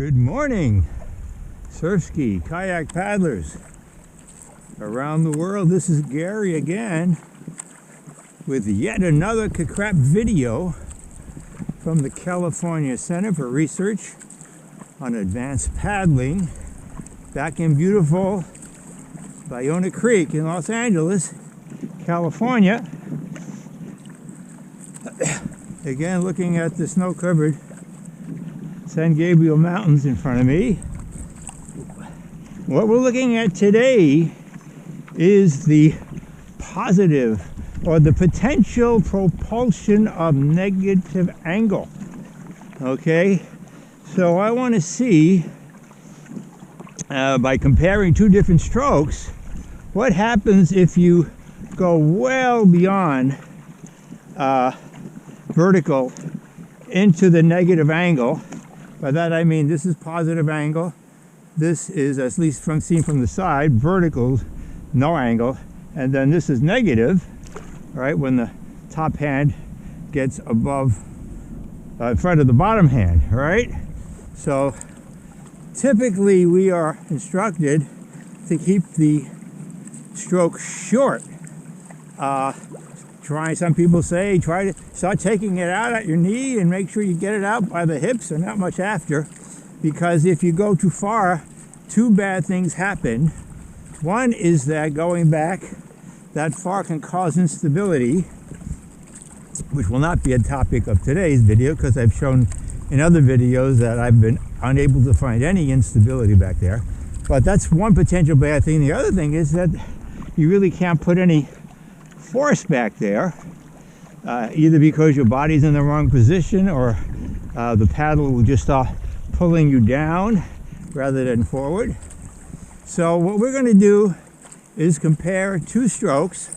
Good morning, Surfski kayak paddlers around the world. This is Gary again with yet another crap video from the California Center for Research on Advanced Paddling back in beautiful Bayona Creek in Los Angeles, California. Again, looking at the snow-covered San Gabriel Mountains in front of me. What we're looking at today is the positive or the potential propulsion of negative angle. Okay, so I want to see by comparing two different strokes what happens if you go well beyond vertical into the negative angle. By that I mean this is positive angle, this is, at least from seen from the side, vertical, no angle, and then this is negative, right, when the top hand gets above in front of the bottom hand, right? So typically we are instructed to keep the stroke short. Some people say try to start taking it out at your knee and make sure you get it out by the hips and not much after, because if you go too far, two bad things happen. One is that going back that far can cause instability, which will not be a topic of today's video because I've shown in other videos that I've been unable to find any instability back there. But that's one potential bad thing. The other thing is that you really can't put any force back there, either because your body's in the wrong position or the paddle will just start pulling you down rather than forward. So what we're going to do is compare two strokes.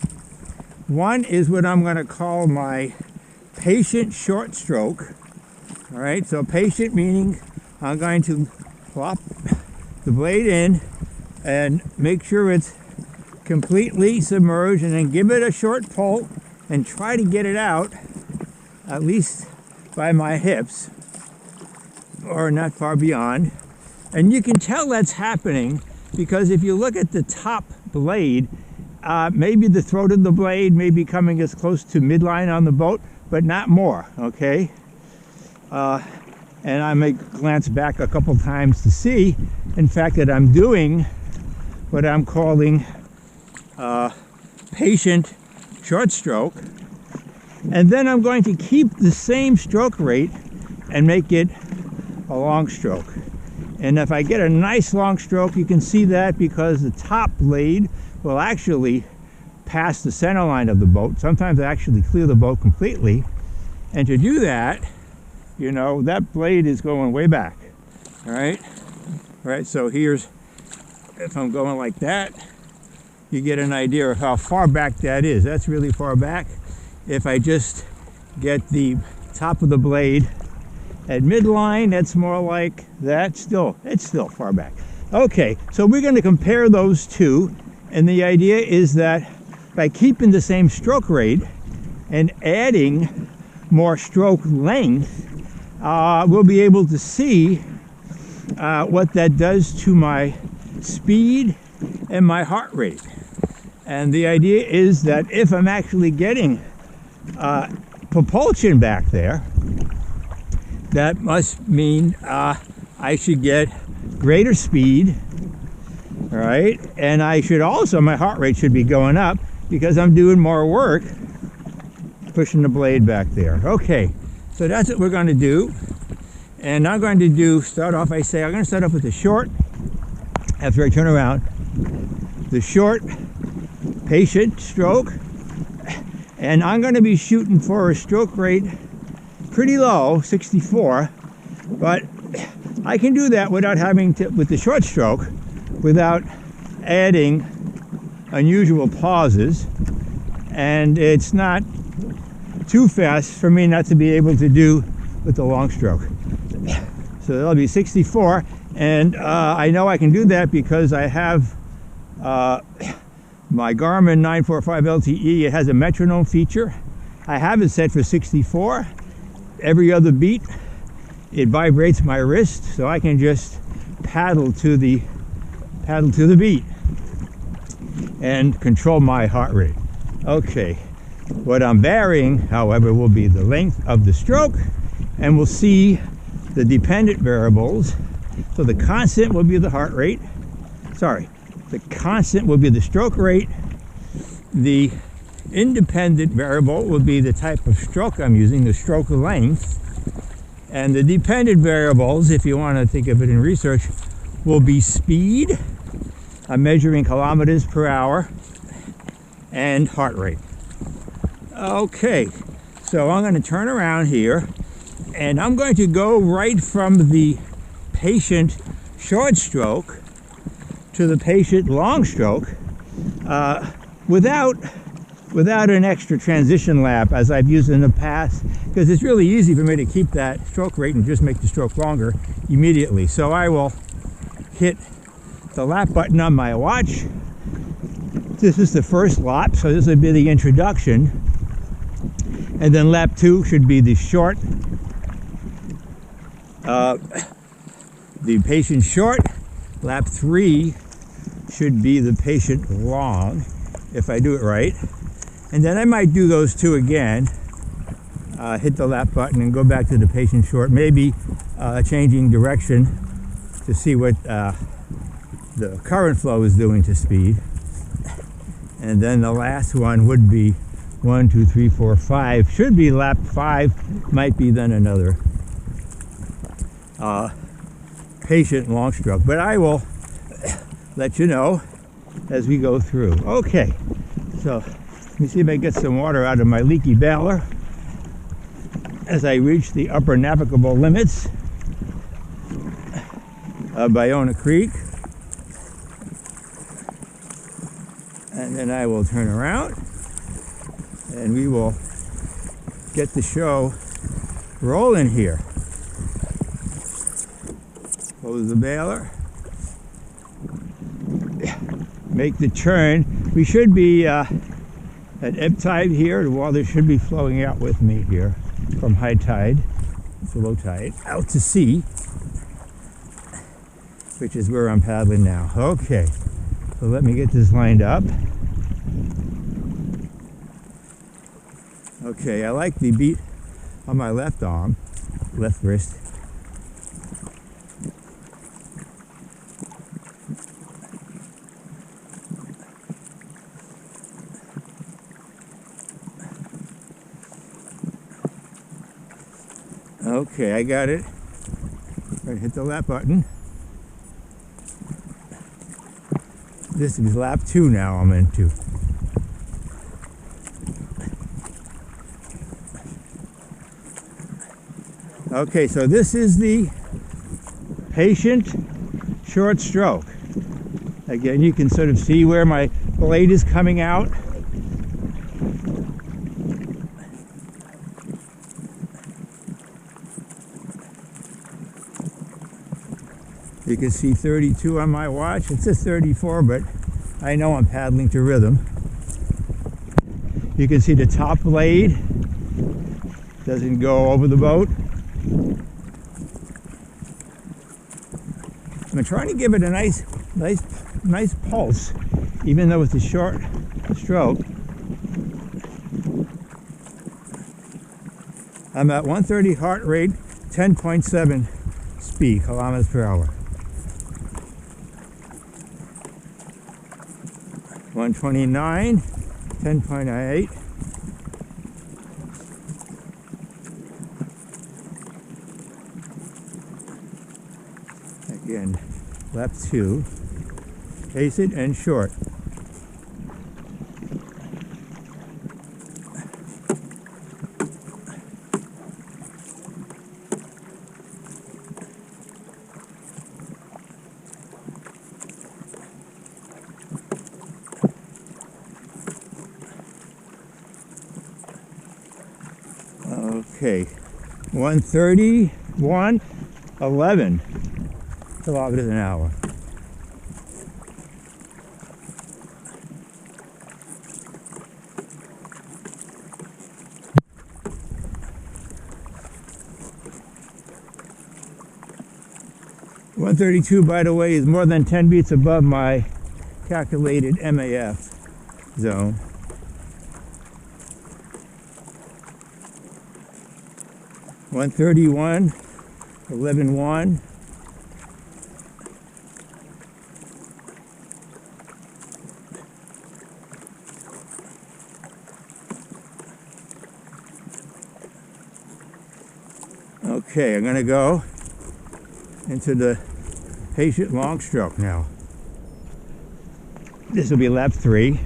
One is what I'm going to call my patient short stroke. All right, so patient meaning I'm going to plop the blade in and make sure it's completely submerged, and then give it a short pull and try to get it out at least by my hips or not far beyond. And you can tell that's happening because if you look at the top blade, maybe the throat of the blade may be coming as close to midline on the boat, but not more, okay? And I may glance back a couple times to see, in fact, that I'm doing what I'm calling patient short stroke, and then I'm going to keep the same stroke rate and make it a long stroke. And if I get a nice long stroke, you can see that because the top blade will actually pass the center line of the boat, sometimes actually clear the boat completely. And to do that, you know, that blade is going way back. All right, so here's, if I'm going like that, you get an idea of how far back that is. That's really far back. If I just get the top of the blade at midline, that's more like that. It's still far back. Okay, so we're going to compare those two, and the idea is that by keeping the same stroke rate and adding more stroke length, we'll be able to see what that does to my speed and my heart rate. And the idea is that if I'm actually getting propulsion back there, that must mean I should get greater speed, right? And I should also, my heart rate should be going up because I'm doing more work pushing the blade back there. Okay, so that's what we're going to do. And I'm going to start off with the short, after I turn around, the short patient stroke, and I'm going to be shooting for a stroke rate pretty low, 64, but I can do that without having to, with the short stroke, without adding unusual pauses, and it's not too fast for me not to be able to do with the long stroke. So that'll be 64, and I know I can do that because I have my Garmin 945 LTE. It has a metronome feature. I have it set for 64. Every other beat it vibrates my wrist, so I can just paddle to the beat and control my heart rate. Okay, what I'm varying, however, will be the length of the stroke, and we'll see the dependent variables. So the constant will be the heart rate. Sorry, the constant will be the stroke rate. The independent variable will be the type of stroke I'm using, the stroke length. And the dependent variables, if you want to think of it in research, will be speed, I'm measuring kilometers per hour, and heart rate. Okay, so I'm going to turn around here, and I'm going to go right from the patient short stroke to the patient long stroke without an extra transition lap as I've used in the past, because it's really easy for me to keep that stroke rate and just make the stroke longer immediately. So I will hit the lap button on my watch. This is the first lap, so this would be the introduction. And then lap 2 should be the short, the patient short. Lap 3 should be the patient long, if I do it right. And then I might do those two again, hit the lap button and go back to the patient short, maybe changing direction to see what the current flow is doing to speed. And then the last one would be 1, 2, 3, 4, 5. Should be lap 5, might be then another patient long stroke. But I will let you know as we go through. Okay, so let me see if I get some water out of my leaky baler as I reach the upper navigable limits of Bayona Creek. And then I will turn around and we will get the show rolling here. Close the baler. Make the turn. We should be at ebb tide here. The water should be flowing out with me here from high tide to low tide out to sea, which is where I'm paddling now. Okay, so let me get this lined up. Okay, I like the beat on my left arm, left wrist. Okay, I got it. Right, hit the lap button. This is lap 2 now I'm into. Okay, so this is the patient short stroke. Again, you can sort of see where my blade is coming out. You can see 32 on my watch. It says 34, but I know I'm paddling to rhythm. You can see the top blade doesn't go over the boat. I'm trying to give it a nice pulse, even though it's a short stroke. I'm at 130 heart rate, 10.7 speed, kilometers per hour. 129, 10.8. Again, lap 2, patient and short. Okay, 131.11 kilometers an hour. 132, by the way, is more than 10 beats above my calculated MAF zone. One 11.1. Okay, I'm going to go into the patient long stroke now. This will be lap 3.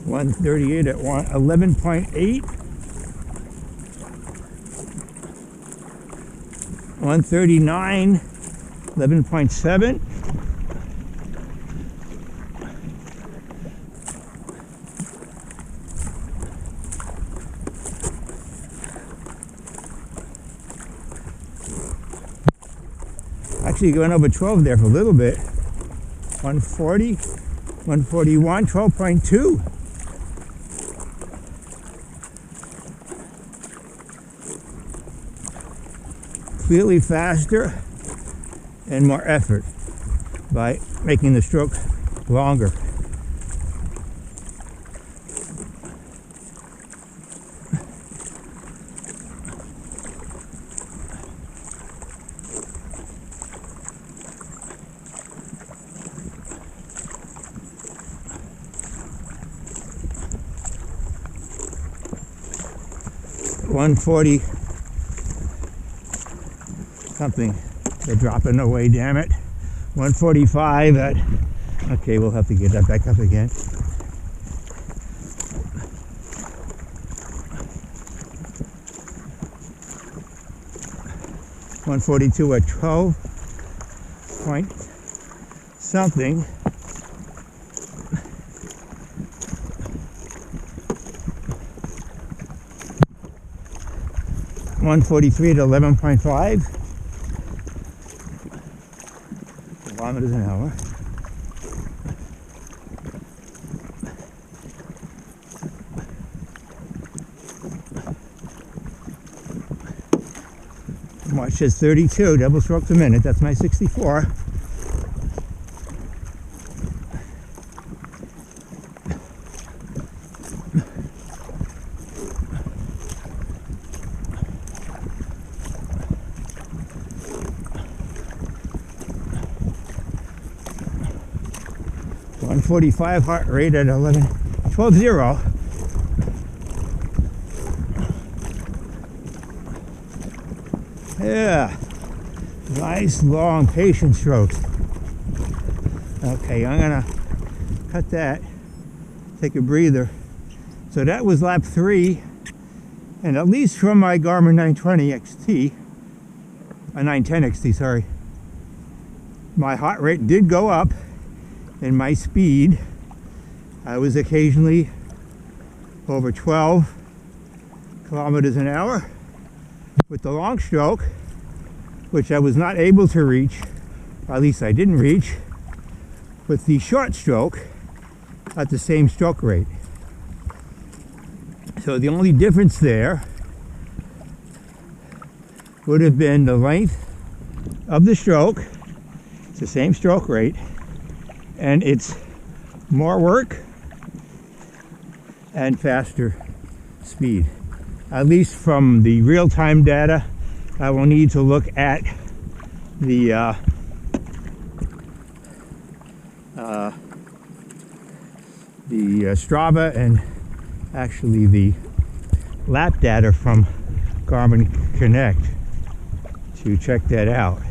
.138 at 11.8. 139, 11.7. Actually going over 12 there for a little bit. 140, 141, 12.2. Clearly faster and more effort by making the stroke longer. .140 something. They're dropping away, damn it. 145 at, okay, we'll have to get that back up again. .142 at 12 point something. .143 at 11.5 kilometers an hour. Watch says 32 double strokes a minute. That's my 64. .145 heart rate at 12.0. Yeah, nice long patient strokes. Okay, I'm gonna cut that, take a breather. So that was lap 3, and at least from my Garmin 920 XT, 910 XT, sorry, my heart rate did go up, and my speed, I was occasionally over 12 kilometers an hour with the long stroke, which I was not able to reach, or at least I didn't reach, with the short stroke at the same stroke rate. So the only difference there would have been the length of the stroke. It's the same stroke rate, and it's more work and faster speed. At least from the real-time data, I will need to look at the Strava and actually the lap data from Garmin Connect to check that out.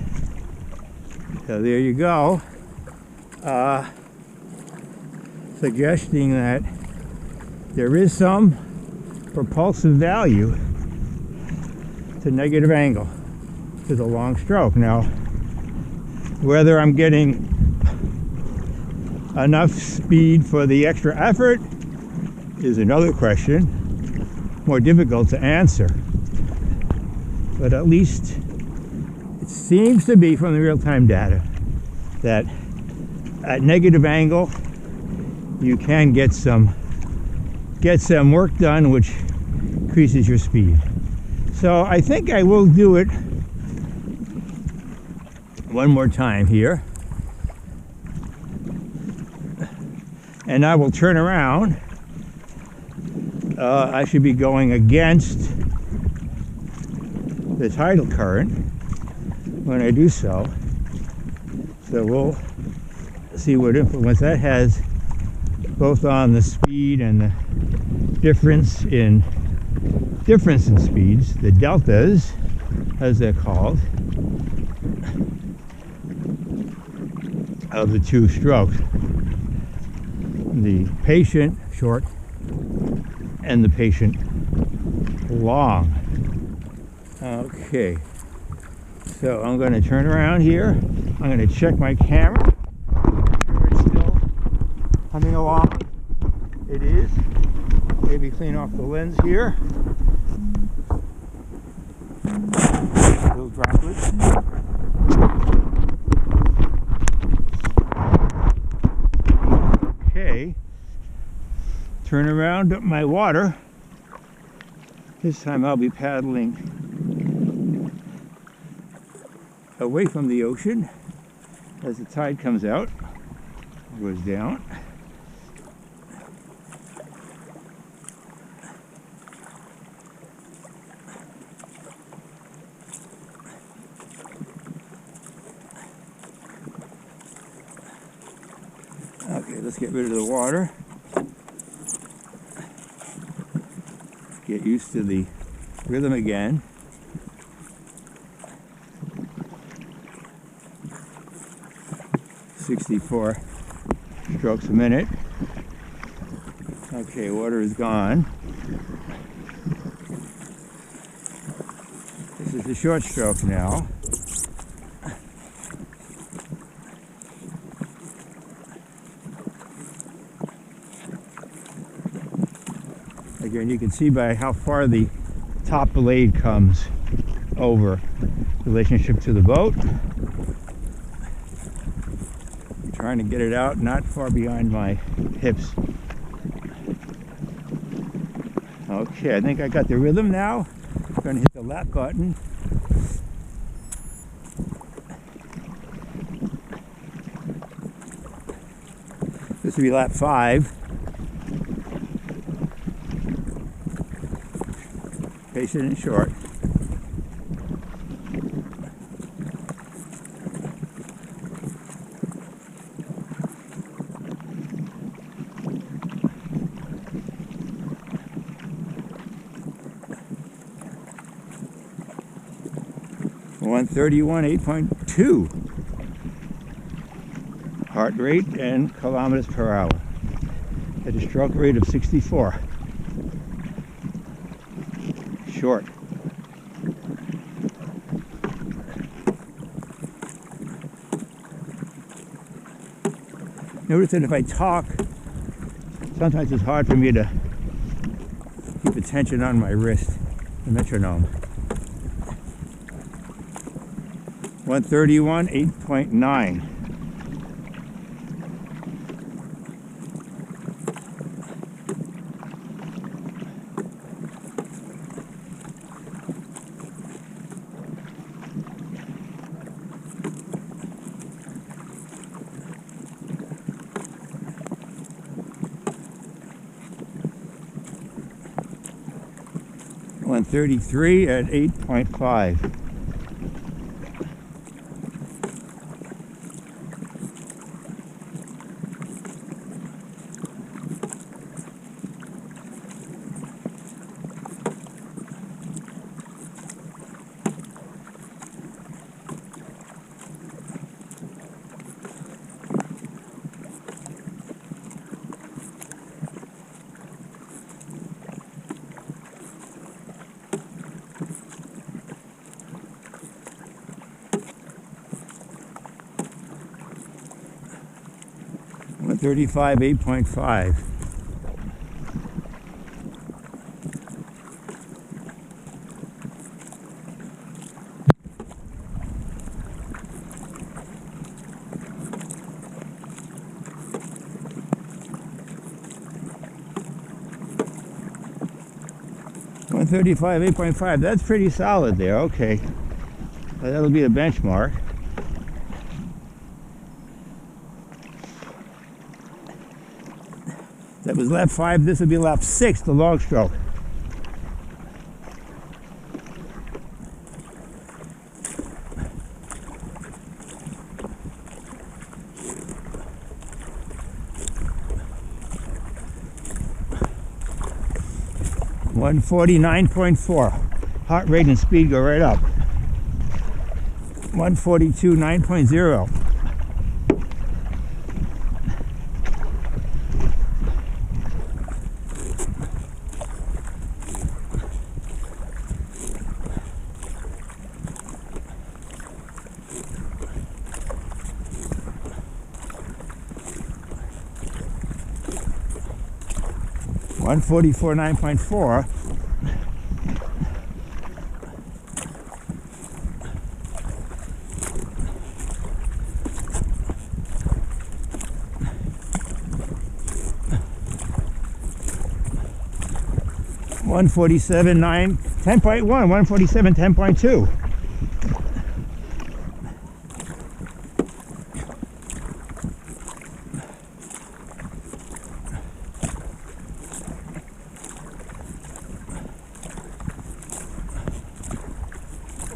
So there you go. Suggesting that there is some propulsive value to negative angle to the long stroke. Now, whether I'm getting enough speed for the extra effort is another question, more difficult to answer. But at least it seems to be from the real-time data that at negative angle you can get some work done which increases your speed. So I think I will do it one more time here, and I will turn around. I should be going against the tidal current when I do so. So we'll see what influence that has both on the speed and the difference in speeds, the deltas, as they're called, of the two strokes. The patient short and the patient long. Okay, so I'm going to turn around here. I'm going to check my camera. Make sure it's still humming along. It is. Maybe clean off the lens here. Little droplets. Okay. Turn around up my water. This time I'll be paddling away from the ocean as the tide comes out, goes down. Okay, let's get rid of the water. Get used to the rhythm again. "64 strokes a minute." Okay, water is gone. This is the short stroke now. Again, you can see by how far the top blade comes over relationship to the boat. I'm trying to get it out not far behind my hips. Okay, I think I got the rhythm now. I'm going to hit the lap button. This will be lap 5. Patient and short. (131, 8.2) heart rate and kilometers per hour at a stroke rate of 64. Short. Notice that if I talk, sometimes it's hard for me to keep attention on my wrist, the metronome. 131, 8.9. (133 at 8.5). (135, 8.5). 135, 8.5. That's pretty solid there. Okay. That'll be a benchmark. That was lap 5. This will be lap 6, the long stroke. $149.4. Heart rate and speed go right up. 142, 9.0. $144, 9.4. $147, 10.1, 147, 10.2.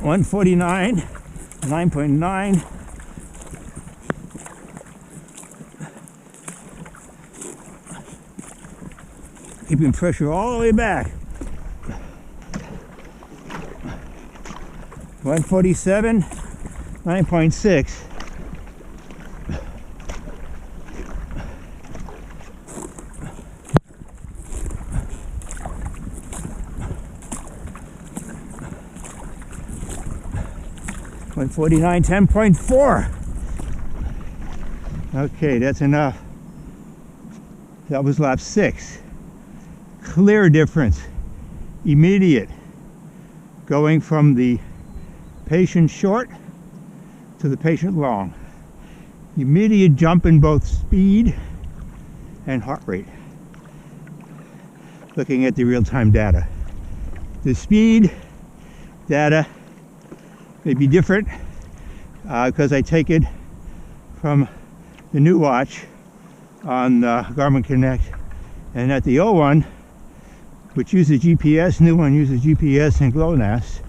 $149, 9.9. Keeping pressure all the way back. 147, 9.6. $149, 10.4. Okay, that's enough. That was lap 6. Clear difference. Immediate. Going from the patient short to the patient long. Immediate jump in both speed and heart rate. Looking at the real-time data. The speed data may be different because I take it from the new watch on Garmin Connect, and at the old one, which uses GPS, new one uses GPS and GLONASS,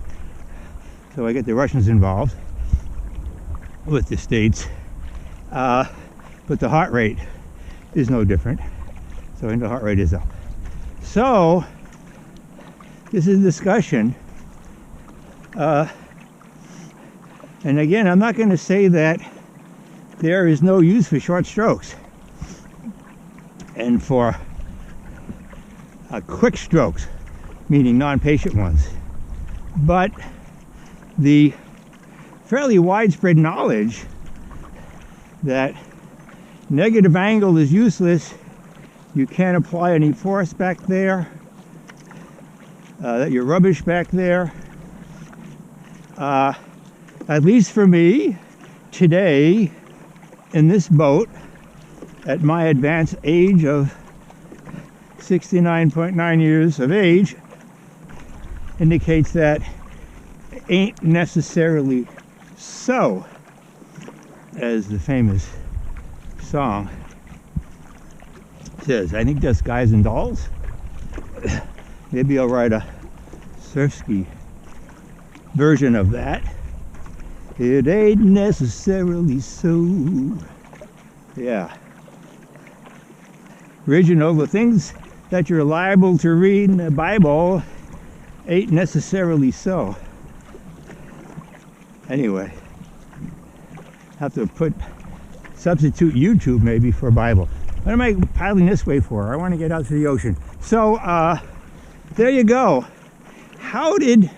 so I get the Russians involved with the States, but the heart rate is no different, so the heart rate is up. So this is a discussion. And again, I'm not going to say that there is no use for short strokes and for quick strokes, meaning non-patient ones. But the fairly widespread knowledge that negative angle is useless, you can't apply any force back there, that you're rubbish back there, at least for me, today, in this boat, at my advanced age of 69.9 years of age, indicates that ain't necessarily so, as the famous song says. I think that's Guys and Dolls. Maybe I'll write a Surfski version of that. It ain't necessarily so. Yeah. Original, the things that you're liable to read in the Bible ain't necessarily so. Anyway, have to substitute YouTube maybe for Bible. What am I paddling this way for? I want to get out to the ocean. So, there you go. How did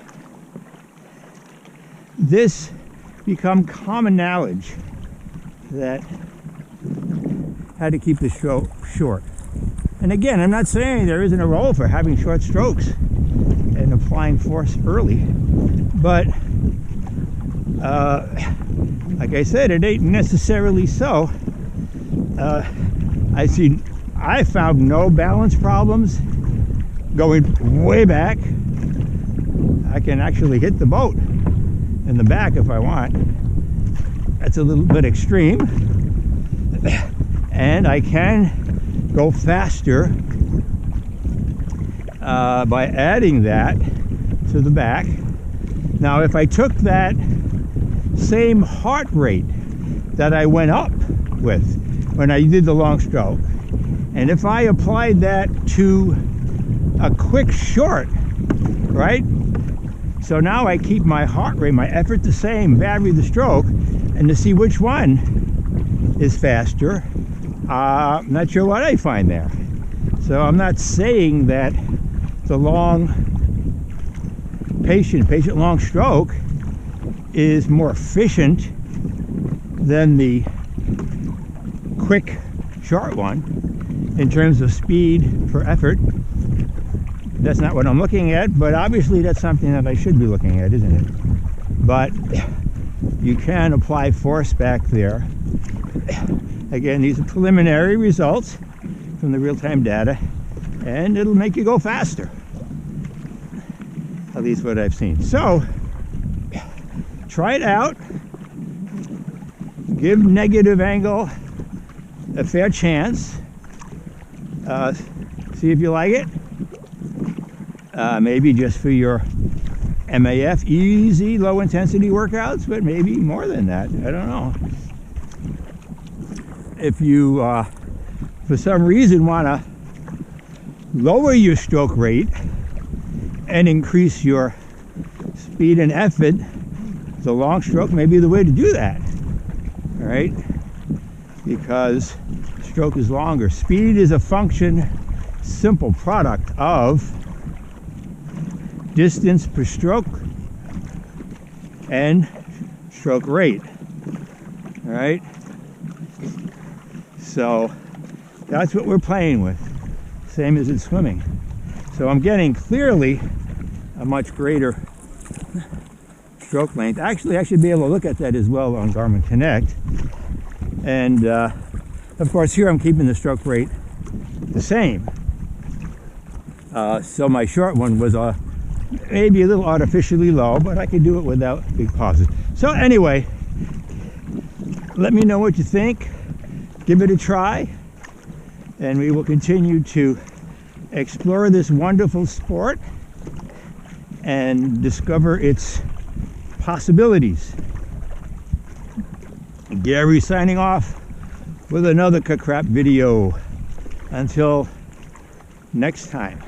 this become common knowledge that had to keep the stroke short? And again, I'm not saying there isn't a role for having short strokes and applying force early, but like I said, it ain't necessarily so. I found no balance problems going way back I can actually hit the boat in the back if I want. That's a little bit extreme. And I can go faster by adding that to the back. Now, if I took that same heart rate that I went up with when I did the long stroke, and if I applied that to a quick short, right? So now I keep my heart rate, my effort the same, vary the stroke, and to see which one is faster, I'm not sure what I find there. So I'm not saying that the patient long stroke is more efficient than the quick short one in terms of speed per effort. That's not what I'm looking at, but obviously that's something that I should be looking at, isn't it? But you can apply force back there. Again, these are preliminary results from the real-time data, and it'll make you go faster. At least what I've seen. So, try it out. Give negative angle a fair chance. See if you like it. Maybe just for your MAF, easy, low intensity workouts, but maybe more than that. I don't know. If you, for some reason, want to lower your stroke rate and increase your speed and effort, the long stroke may be the way to do that. All right? Because stroke is longer. Speed is a function, simple product of distance per stroke and stroke rate. All right? So that's what we're playing with, same as in swimming. So I'm getting clearly a much greater stroke length. Actually, I should be able to look at that as well on Garmin Connect. And of course, here I'm keeping the stroke rate the same. So my short one was maybe a little artificially low, but I could do it without big pauses. So anyway, let me know what you think. Give it a try, and we will continue to explore this wonderful sport and discover its possibilities. Gary signing off with another crap video. Until next time.